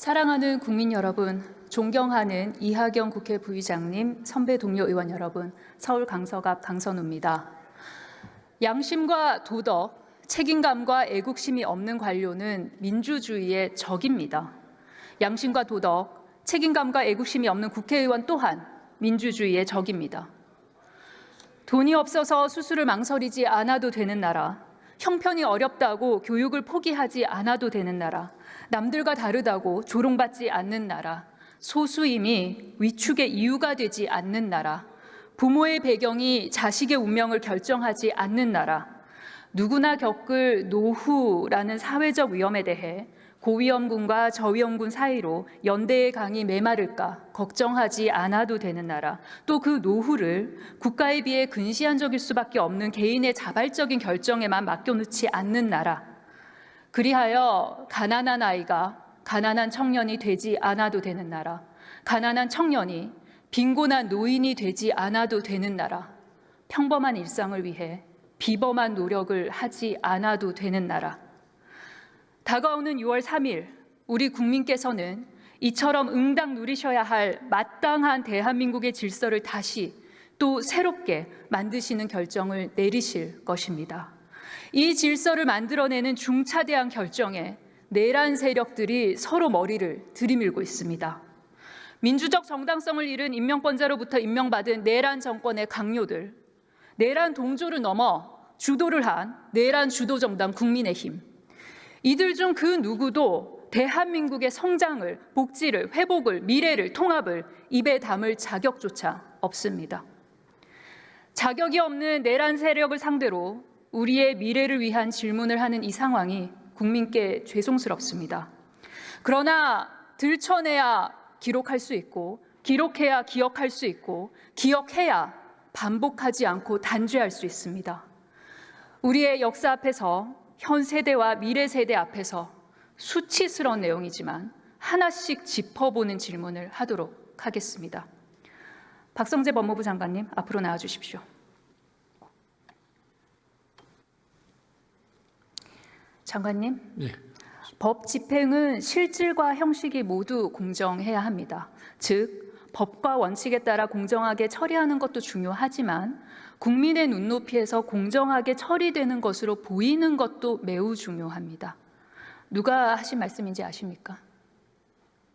사랑하는 국민 여러분, 존경하는 이하경 국회 부의장님, 선배 동료 의원 여러분, 서울 강서갑 강선우입니다. 양심과 도덕, 책임감과 애국심이 없는 관료는 민주주의의 적입니다. 양심과 도덕, 책임감과 애국심이 없는 국회의원 또한 민주주의의 적입니다. 돈이 없어서 수술을 망설이지 않아도 되는 나라, 형편이 어렵다고 교육을 포기하지 않아도 되는 나라, 남들과 다르다고 조롱받지 않는 나라, 소수임이 위축의 이유가 되지 않는 나라, 부모의 배경이 자식의 운명을 결정하지 않는 나라, 누구나 겪을 노후라는 사회적 위험에 대해 고위험군과 저위험군 사이로 연대의 강이 메마를까 걱정하지 않아도 되는 나라, 또 그 노후를 국가에 비해 근시안적일 수밖에 없는 개인의 자발적인 결정에만 맡겨놓지 않는 나라, 그리하여 가난한 아이가 가난한 청년이 되지 않아도 되는 나라, 가난한 청년이 빈곤한 노인이 되지 않아도 되는 나라, 평범한 일상을 위해 비범한 노력을 하지 않아도 되는 나라. 다가오는 6월 3일 우리 국민께서는 이처럼 응당 누리셔야 할 마땅한 대한민국의 질서를 다시 또 새롭게 만드시는 결정을 내리실 것입니다. 이 질서를 만들어내는 중차대한 결정에 내란 세력들이 서로 머리를 들이밀고 있습니다. 민주적 정당성을 잃은 임명권자로부터 임명받은 내란 정권의 강요들, 내란 동조를 넘어 주도를 한 내란 주도 정당 국민의힘, 이들 중 그 누구도 대한민국의 성장을, 복지를, 회복을, 미래를, 통합을 입에 담을 자격조차 없습니다. 자격이 없는 내란 세력을 상대로 우리의 미래를 위한 질문을 하는 이 상황이 국민께 죄송스럽습니다. 그러나 들춰내야 기록할 수 있고, 기록해야 기억할 수 있고, 기억해야 반복하지 않고 단죄할 수 있습니다. 우리의 역사 앞에서, 현 세대와 미래 세대 앞에서 수치스러운 내용이지만 하나씩 짚어보는 질문을 하도록 하겠습니다. 박성재 법무부 장관님, 앞으로 나와 주십시오. 장관님, 네. 법 집행은 실질과 형식이 모두 공정해야 합니다. 즉, 법과 원칙에 따라 공정하게 처리하는 것도 중요하지만 국민의 눈높이에서 공정하게 처리되는 것으로 보이는 것도 매우 중요합니다. 누가 하신 말씀인지 아십니까?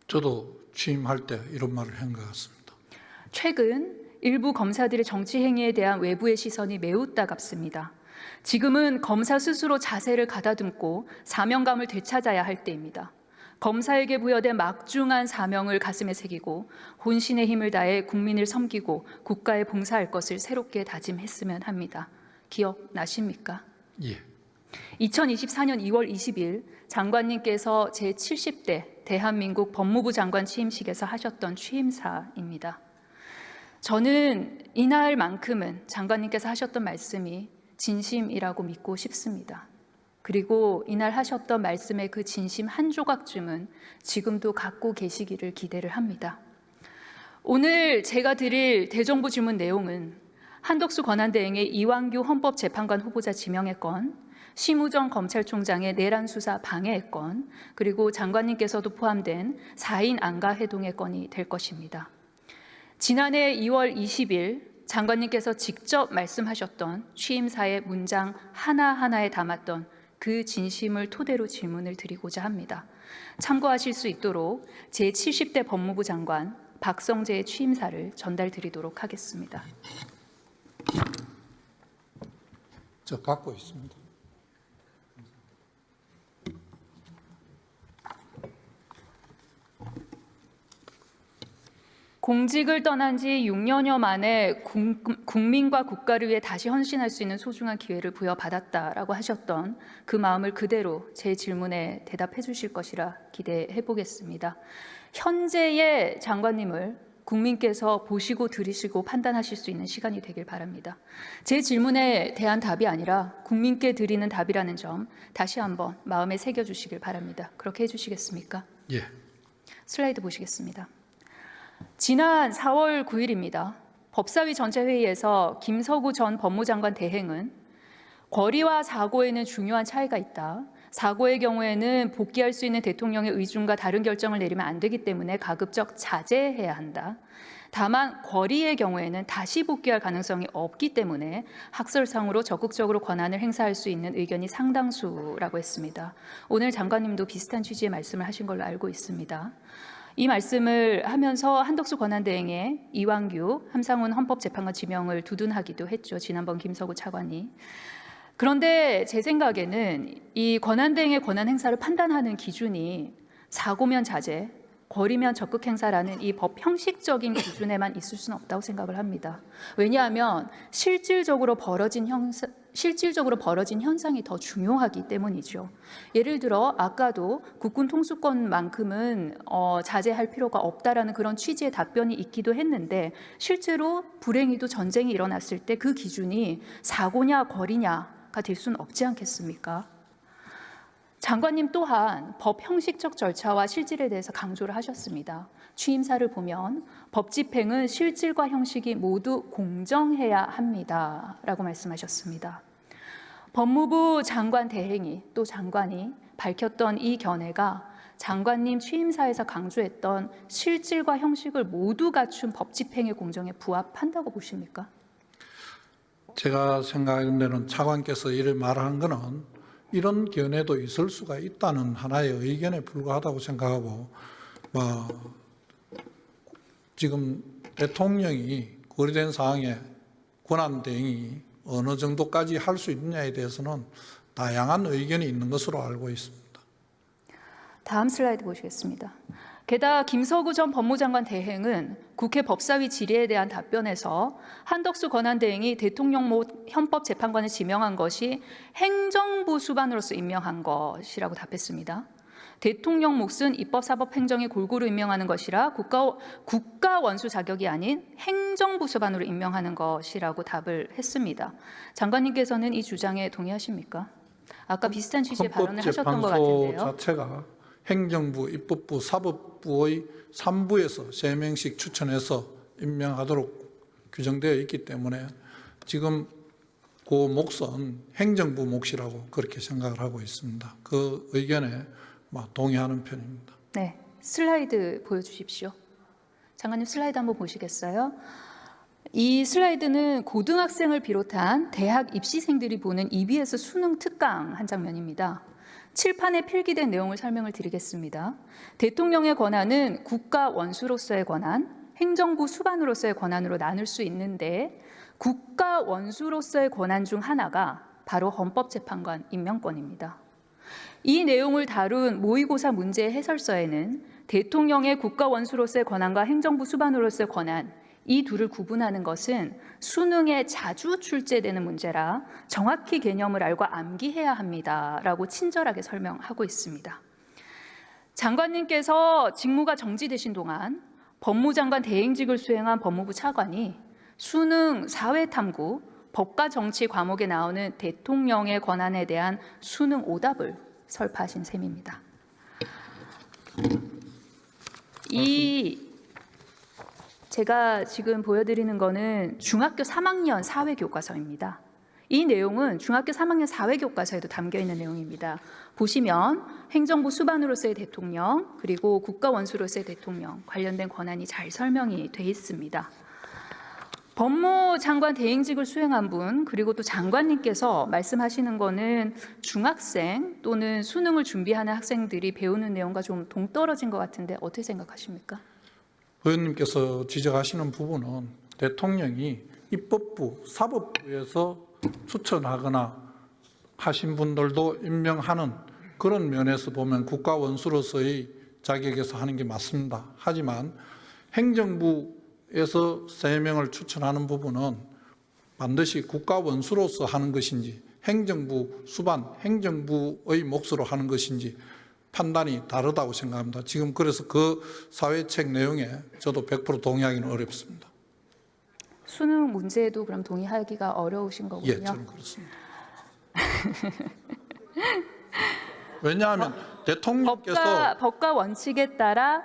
저도 취임할 때 이런 말을 한 것 같습니다. 최근 일부 검사들의 정치 행위에 대한 외부의 시선이 매우 따갑습니다. 지금은 검사 스스로 자세를 가다듬고 사명감을 되찾아야 할 때입니다. 검사에게 부여된 막중한 사명을 가슴에 새기고 혼신의 힘을 다해 국민을 섬기고 국가에 봉사할 것을 새롭게 다짐했으면 합니다. 기억나십니까? 예. 2024년 2월 20일 장관님께서 제70대 대한민국 법무부 장관 취임식에서 하셨던 취임사입니다. 저는 이날만큼은 장관님께서 하셨던 말씀이 진심이라고 믿고 싶습니다. 그리고 이날 하셨던 말씀의 그 진심 한 조각쯤은 지금도 갖고 계시기를 기대를 합니다. 오늘 제가 드릴 대정부 질문 내용은 한덕수 권한대행의 이완규 헌법재판관 후보자 지명의 건, 심우정 검찰총장의 내란 수사 방해의 건, 그리고 장관님께서도 포함된 4인 안가 해동의 건이 될 것입니다. 지난해 2월 20일 장관님께서 직접 말씀하셨던 취임사의 문장 하나하나에 담았던 그 진심을 토대로 질문을 드리고자 합니다. 참고하실 수 있도록 제70대 법무부 장관 박성재의 취임사를 전달드리도록 하겠습니다. 저 받고 있습니다. 공직을 떠난 지 6년여 만에 국민과 국가를 위해 다시 헌신할 수 있는 소중한 기회를 부여받았다라고 하셨던 그 마음을 그대로 제 질문에 대답해 주실 것이라 기대해 보겠습니다. 현재의 장관님을 국민께서 보시고 들으시고 판단하실 수 있는 시간이 되길 바랍니다. 제 질문에 대한 답이 아니라 국민께 드리는 답이라는 점 다시 한번 마음에 새겨주시길 바랍니다. 그렇게 해주시겠습니까? 예. 슬라이드 보시겠습니다. 지난 4월 9일입니다. 법사위 전체회의에서 김서구 전 법무장관 대행은 권리와 사고에는 중요한 차이가 있다. 사고의 경우에는 복귀할 수 있는 대통령의 의중과 다른 결정을 내리면 안 되기 때문에 가급적 자제해야 한다. 다만 거리의 경우에는 다시 복귀할 가능성이 없기 때문에 학설상으로 적극적으로 권한을 행사할 수 있는 의견이 상당수라고 했습니다. 오늘 장관님도 비슷한 취지의 말씀을 하신 걸로 알고 있습니다. 이 말씀을 하면서 한덕수 권한대행의 이완규 함상훈 헌법재판관 지명을 두둔하기도 했죠. 지난번 김서구 차관이. 그런데 제 생각에는 이 권한대행의 권한 행사를 판단하는 기준이 사고면 자제, 거리면 적극 행사라는 이 법 형식적인 기준에만 있을 수는 없다고 생각을 합니다. 왜냐하면 실질적으로 벌어진 현상이 더 중요하기 때문이죠. 예를 들어 아까도 국군 통수권만큼은 자제할 필요가 없다라는 그런 취지의 답변이 있기도 했는데 실제로 불행히도 전쟁이 일어났을 때 그 기준이 사고냐 거리냐가 될 수는 없지 않겠습니까? 장관님 또한 법 형식적 절차와 실질에 대해서 강조를 하셨습니다. 취임사를 보면 법 집행은 실질과 형식이 모두 공정해야 합니다라고 말씀하셨습니다. 법무부 장관 대행이 또 장관이 밝혔던 이 견해가 장관님 취임사에서 강조했던 실질과 형식을 모두 갖춘 법 집행의 공정에 부합한다고 보십니까? 제가 생각하는 데는 차관께서 이렇게 말하는 것은 이런 견해도 있을 수가 있다는 하나의 의견에 불과하다고 생각하고, 지금 대통령이 거리된 상황에 권한 대행이 어느 정도까지 할 수 있느냐에 대해서는 다양한 의견이 있는 것으로 알고 있습니다. 다음 슬라이드 보시겠습니다. 게다가 김서구 전 법무장관 대행은 국회 법사위 질의에 대한 답변에서 한덕수 권한대행이 대통령 못 헌법재판관을 지명한 것이 행정부 수반으로서 임명한 것이라고 답했습니다. 대통령 몫은 입법사법행정에 골고루 임명하는 것이라 국가 원수 자격이 아닌 행정부 수반으로 임명하는 것이라고 답을 했습니다. 장관님께서는 이 주장에 동의하십니까? 아까 비슷한 취지의 발언을 하셨던 것 같은데요. 헌법재판소 자체가 행정부, 입법부, 사법부의 3부에서 3명씩 추천해서 임명하도록 규정되어 있기 때문에 지금 그 몫은 행정부 몫이라고 그렇게 생각을 하고 있습니다. 그 의견에 동의하는 편입니다. 네, 슬라이드 보여주십시오. 장관님 슬라이드 한번 보시겠어요? 이 슬라이드는 고등학생을 비롯한 대학 입시생들이 보는 EBS 수능 특강 한 장면입니다. 칠판에 필기된 내용을 설명을 드리겠습니다. 대통령의 권한은 국가 원수로서의 권한, 행정부 수반으로서의 권한으로 나눌 수 있는데 국가 원수로서의 권한 중 하나가 바로 헌법재판관 임명권입니다. 이 내용을 다룬 모의고사 문제 해설서에는 대통령의 국가 원수로서의 권한과 행정부 수반으로서의 권한, 이 둘을 구분하는 것은 수능에 자주 출제되는 문제라 정확히 개념을 알고 암기해야 합니다라고 친절하게 설명하고 있습니다. 장관님께서 직무가 정지되신 동안 법무장관 대행직을 수행한 법무부 차관이 수능 사회탐구, 법과 정치 과목에 나오는 대통령의 권한에 대한 수능 오답을 설파하신 셈입니다. 제가 지금 보여드리는 거는 중학교 3학년 사회교과서입니다. 이 내용은 중학교 3학년 사회교과서에도 담겨 있는 내용입니다. 보시면 행정부 수반으로서의 대통령 그리고 국가 원수로서의 대통령 관련된 권한이 잘 설명이 돼 있습니다. 법무장관 대행직을 수행한 분 그리고 또 장관님께서 말씀하시는 거는 중학생 또는 수능을 준비하는 학생들이 배우는 내용과 좀 동떨어진 것 같은데 어떻게 생각하십니까? 의원님께서 지적하시는 부분은 대통령이 입법부, 사법부에서 추천하거나 하신 분들도 임명하는 그런 면에서 보면 국가 원수로서의 자격에서 하는 게 맞습니다. 하지만 행정부에서 3명을 추천하는 부분은 반드시 국가 원수로서 하는 것인지 행정부 수반, 행정부의 몫으로 하는 것인지 판단이 다르다고 생각합니다. 지금 그래서 그 사회책 내용에 저도 100% 동의하기는 어렵습니다. 수능 문제에도 그럼 동의하기가 어려우신 거군요. 예, 저는 그렇습니다. 왜냐하면 대통령께서 법과 원칙에 따라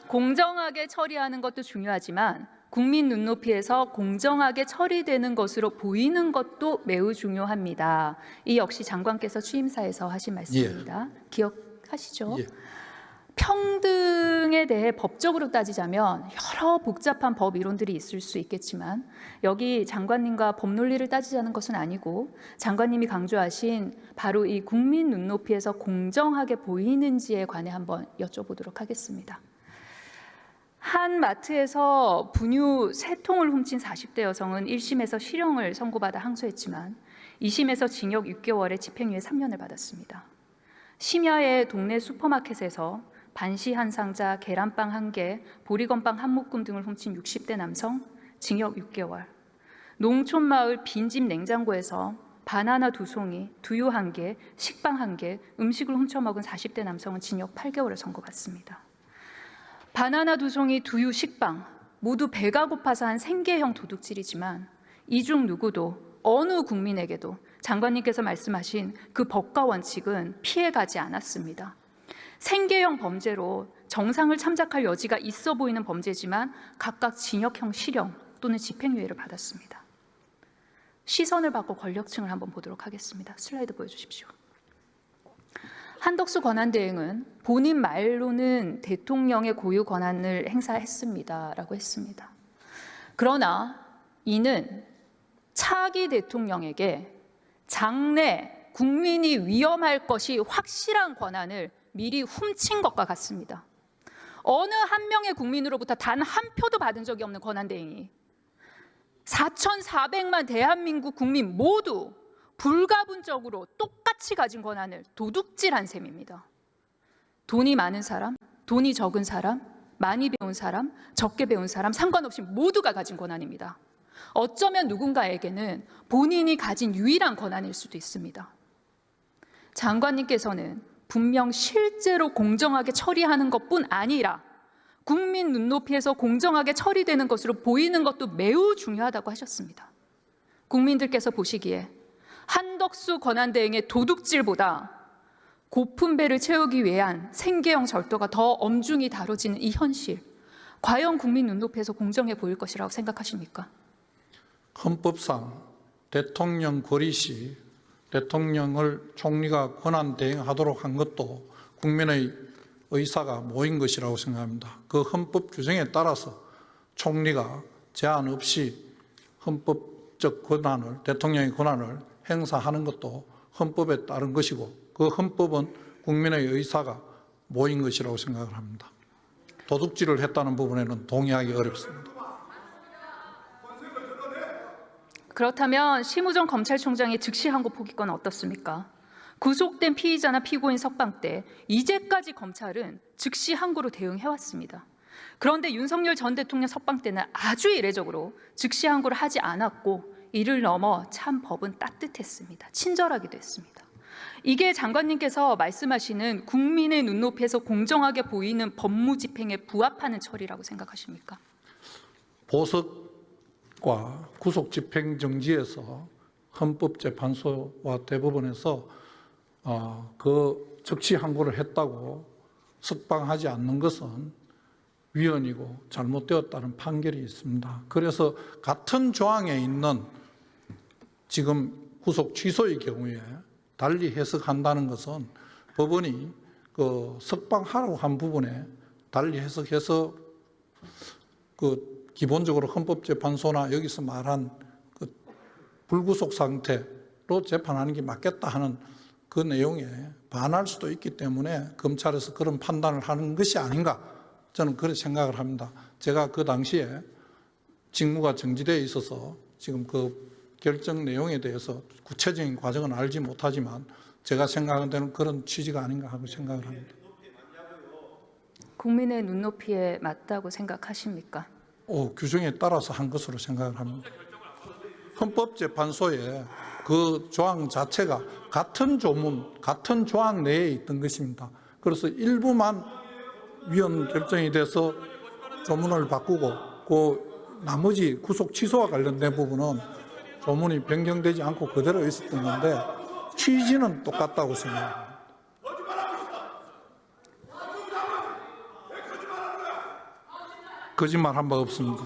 공정하게 처리하는 것도 중요하지만 국민 눈높이에서 공정하게 처리되는 것으로 보이는 것도 매우 중요합니다. 이 역시 장관께서 취임사에서 하신 말씀입니다. 기억하시죠? 예. 평등에 대해 법적으로 따지자면 여러 복잡한 법 이론들이 있을 수 있겠지만 여기 장관님과 법 논리를 따지자는 것은 아니고 장관님이 강조하신 바로 이 국민 눈높이에서 공정하게 보이는지에 관해 한번 여쭤보도록 하겠습니다. 한 마트에서 분유 3통을 훔친 40대 여성은 1심에서 실형을 선고받아 항소했지만 2심에서 징역 6개월에 집행유예 3년을 받았습니다. 심야의 동네 슈퍼마켓에서 반시 한 상자, 계란빵 1개, 보리건빵 한 묶음 등을 훔친 60대 남성, 징역 6개월. 농촌마을 빈집 냉장고에서 바나나 2송이, 두유 1개, 식빵 1개, 음식을 훔쳐먹은 40대 남성은 징역 8개월을 선고받습니다. 바나나 2송이, 두유, 식빵 모두 배가 고파서 한 생계형 도둑질이지만 이 중 누구도 어느 국민에게도 장관님께서 말씀하신 그 법과 원칙은 피해가지 않았습니다. 생계형 범죄로 정상을 참작할 여지가 있어 보이는 범죄지만 각각 징역형 실형 또는 집행유예를 받았습니다. 시선을 바꿔 권력층을 한번 보도록 하겠습니다. 슬라이드 보여주십시오. 한덕수 권한대행은 본인 말로는 대통령의 고유 권한을 행사했습니다라고 했습니다. 그러나 이는 차기 대통령에게 장래 국민이 위험할 것이 확실한 권한을 미리 훔친 것과 같습니다. 어느 한 명의 국민으로부터 단 한 표도 받은 적이 없는 권한대행이 4,400만 대한민국 국민 모두 불가분적으로 똑같이 가진 권한을 도둑질한 셈입니다. 돈이 많은 사람, 돈이 적은 사람, 많이 배운 사람, 적게 배운 사람 상관없이 모두가 가진 권한입니다. 어쩌면 누군가에게는 본인이 가진 유일한 권한일 수도 있습니다. 장관님께서는 분명 실제로 공정하게 처리하는 것뿐 아니라 국민 눈높이에서 공정하게 처리되는 것으로 보이는 것도 매우 중요하다고 하셨습니다. 국민들께서 보시기에 한덕수 권한대행의 도둑질보다 고픈 배를 채우기 위한 생계형 절도가 더 엄중히 다뤄지는 이 현실, 과연 국민 눈높이에서 공정해 보일 것이라고 생각하십니까? 헌법상 대통령 권리 시 대통령을 총리가 권한 대행하도록 한 것도 국민의 의사가 모인 것이라고 생각합니다. 그 헌법 규정에 따라서 총리가 제한 없이 헌법적 권한을, 대통령의 권한을 행사하는 것도 헌법에 따른 것이고 그 헌법은 국민의 의사가 모인 것이라고 생각을 합니다. 도둑질을 했다는 부분에는 동의하기 어렵습니다. 그렇다면 심우정 검찰총장의 즉시 항고 포기권 어떻습니까? 구속된 피의자나 피고인 석방 때 이제까지 검찰은 즉시 항고로 대응해왔습니다. 그런데 윤석열 전 대통령 석방 때는 아주 이례적으로 즉시 항고를 하지 않았고 이를 넘어 참 법은 따뜻했습니다. 친절하기도 했습니다. 이게 장관님께서 말씀하시는 국민의 눈높이에서 공정하게 보이는 법무 집행에 부합하는 처리라고 생각하십니까? 보석과 구속 집행 정지에서 헌법재판소와 대법원에서 그 즉시 항고를 했다고 석방하지 않는 것은 위헌이고 잘못되었다는 판결이 있습니다. 그래서 같은 조항에 있는 지금 구속 취소의 경우에 달리 해석한다는 것은 법원이 그 석방하라고 한 부분에 달리 해석해서 그 기본적으로 헌법재판소나 여기서 말한 그 불구속 상태로 재판하는 게 맞겠다 하는 그 내용에 반할 수도 있기 때문에 검찰에서 그런 판단을 하는 것이 아닌가 저는 그렇게 생각을 합니다. 제가 그 당시에 직무가 정지되어 있어서 지금 그 결정 내용에 대해서 구체적인 과정은 알지 못하지만 제가 생각하는 데는 그런 취지가 아닌가 하고 생각을 합니다. 국민의 눈높이에 맞다고 생각하십니까? 규정에 따라서 한 것으로 생각을 합니다. 헌법재판소에 그 조항 자체가 같은 조문, 같은 조항 내에 있던 것입니다. 그래서 일부만 위헌 결정이 돼서 조문을 바꾸고 그 나머지 구속 취소와 관련된 부분은 조문이 변경되지 않고 그대로 있었던 건데 취지는 똑같다고 생각합니다. 거짓말 한 바 없습니다.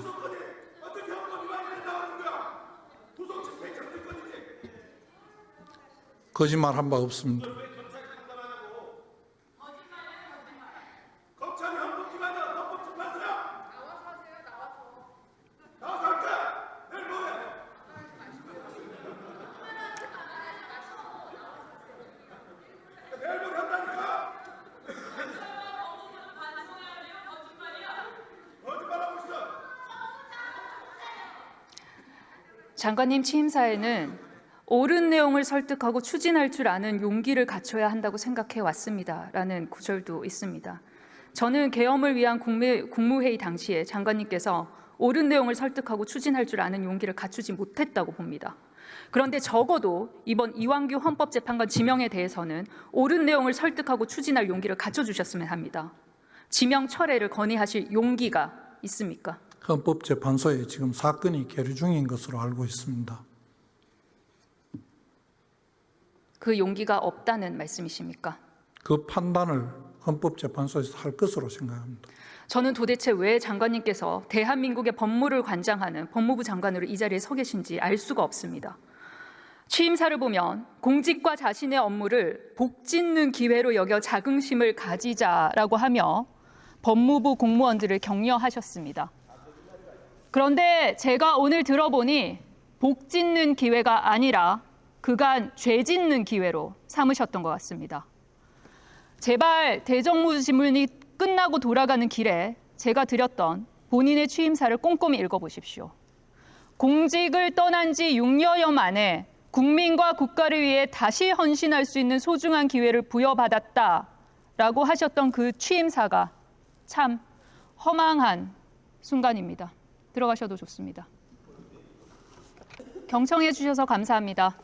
거짓말한 바 없습니다. 장관님 취임사에는 옳은 내용을 설득하고 추진할 줄 아는 용기를 갖춰야 한다고 생각해 왔습니다라는 구절도 있습니다. 저는 계엄을 위한 국무회의 당시에 장관님께서 옳은 내용을 설득하고 추진할 줄 아는 용기를 갖추지 못했다고 봅니다. 그런데 적어도 이번 이완규 헌법재판관 지명에 대해서는 옳은 내용을 설득하고 추진할 용기를 갖춰주셨으면 합니다. 지명 철회를 건의하실 용기가 있습니까? 헌법재판소에 지금 사건이 계류 중인 것으로 알고 있습니다. 그 용기가 없다는 말씀이십니까? 그 판단을 헌법재판소에서 할 것으로 생각합니다. 저는 도대체 왜 장관님께서 대한민국의 법무를 관장하는 법무부 장관으로 이 자리에 서 계신지 알 수가 없습니다. 취임사를 보면 공직과 자신의 업무를 복짓는 기회로 여겨 자긍심을 가지자라고 하며 법무부 공무원들을 격려하셨습니다. 그런데 제가 오늘 들어보니 복짓는 기회가 아니라 그간 죄짓는 기회로 삼으셨던 것 같습니다. 제발 대정부질문이 끝나고 돌아가는 길에 제가 드렸던 본인의 취임사를 꼼꼼히 읽어보십시오. 공직을 떠난 지 6여여 만에 국민과 국가를 위해 다시 헌신할 수 있는 소중한 기회를 부여받았다라고 하셨던 그 취임사가 참 허망한 순간입니다. 들어가셔도 좋습니다. 경청해 주셔서 감사합니다.